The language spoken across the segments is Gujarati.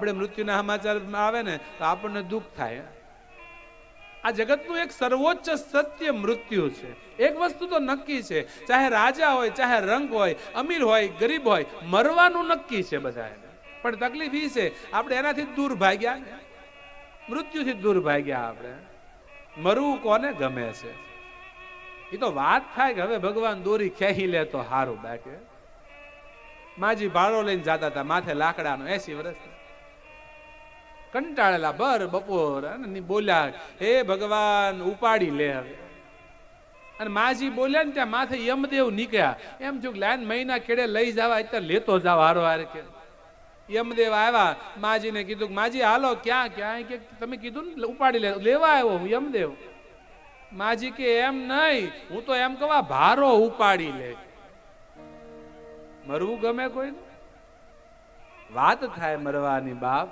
આપણે મૃત્યુના સમાચાર આવે ને તો આપણને દુઃખ થાય. આ જગતનું એક સર્વોચ્ચ સત્ય મૃત્યુ છે. એક વસ્તુ તો નક્કી છે, ચાહે રાજા હોય, ચાહે રંગ હોય, અમીર હોય, ગરીબ હોય, મરવાનું નક્કી છે બધાને. પણ તકલીફ એ છે આપણે એનાથી દૂર ભાગ્યા, મૃત્યુથી દૂર ભાગ્યા. આપણે મરવું કોને ગમે છે? એ તો વાત થાય કે હવે ભગવાન દોરી ખેંચી લે તો હારું. બાકી માજી ભાડો લઈને જતા હતા, માથે લાકડાનો, 80 વર્ષ, કંટાળેલા બર બપોર, અને બોલ્યા હે ભગવાન ઉપાડી લે હવે. અને માજી બોલ્યા ને ત્યાં માથે યમદેવ નીકળ્યા. એમ જો લાઈન મહિના ખેડે લઈ જવા અત્યારે લેતો જાવ હારો હારે. કે યમદેવ આવ્યા, માજીને કીધું માજી હાલો. ક્યાં ક્યાં? કે તમે કીધું ને ઉપાડી લે, લેવા આવ્યો હું યમદેવ. માજી કે એમ નહીં, હું તો એમ કવા ભારો ઉપાડી લે. મરવું ગમે કોઈ? વાત થાય મરવાની બાપ.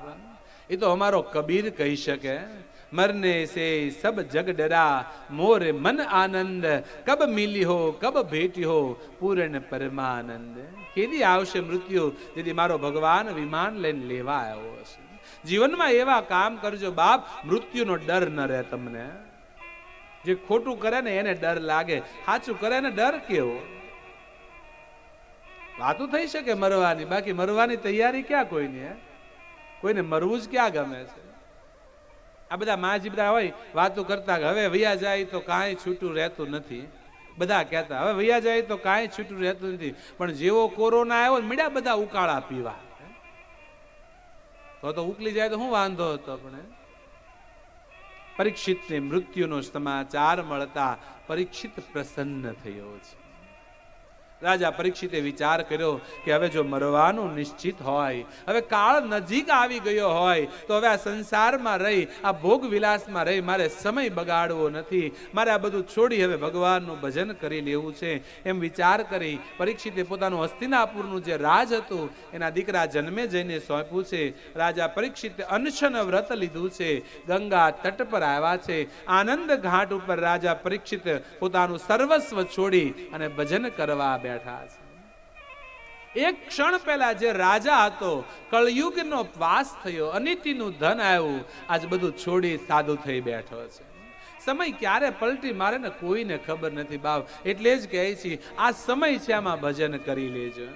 એ તો અમારો કબીર કહી શકે, મરને સે સબ જગ ડરા, મોરે મન આનંદ, કબ મિલી હો કબ ભેટી હો પૂર્ણ પરમાનંદ. કેદી આવશે મૃત્યુ? જેથી મારો ભગવાન વિમાન લઈને લેવા આવ્યો હશે. જીવનમાં એવા કામ કરજો બાપ, મૃત્યુનો ડર ન રહે તમને. જે ખોટું કરે ને એને ડર લાગે, સાચું કરે ને ડર કેવો? વાતો થઈ શકે મરવાની, બાકી મરવાની તૈયારી ક્યાં કોઈની? કોઈને મરવું જ ક્યાં ગમે છે? આ બધા માજી બધા હોય વાતો કરતા, હવે વૈયા જાય તો કાંઈ છૂટું રહેતું નથી. બધા કહેતા હવે વૈયા જાય તો કાંઈ છૂટું રહેતું નથી. પણ જેવો કોરોના આવ્યો મીડા બધા ઉકાળા પીવા, તો ઉકલી જાય તો શું વાંધો હતો? પણ પરીક્ષિતને મૃત્યુનો સમાચાર મળતા પરીક્ષિત પ્રસન્ન થયો છે. રાજા પરીક્ષિતે વિચાર કર્યો કે હવે જો મરવાનું નિશ્ચિત હોય, હવે કાળ નજીક આવી ગયો હોય, તો હવે આ સંસારમાં રહી, આ ભોગ વિલાસમાં રહી મારે સમય બગાડવો નથી. મારે આ બધું છોડી હવે ભગવાનનું ભજન કરી લેવું છે. એમ વિચાર કરી પરીક્ષિતે પોતાનું હસ્તિનાપુરનું જે રાજ હતું એના દીકરા જન્મે જઈને સોંપ્યું છે. રાજા પરીક્ષિતે અનશન વ્રત લીધું છે, ગંગા તટ પર આવ્યા છે. આનંદ ઘાટ ઉપર રાજા પરીક્ષિત પોતાનું સર્વસ્વ છોડી અને ભજન કરવા બેઠા છે. એક ક્ષણ પહેલા જે રાજા હતો, કળયુગનો વાસ થયો, અનિતિનું ધન આવ્યું, આજ બધું છોડી સાધુ થઈ બેઠો છે. સમય ક્યારે પલટી મારે ને કોઈને ખબર નથી બાપ. એટલે જ કહે છે આ સમય છે, આમાં ભજન કરી લેજો.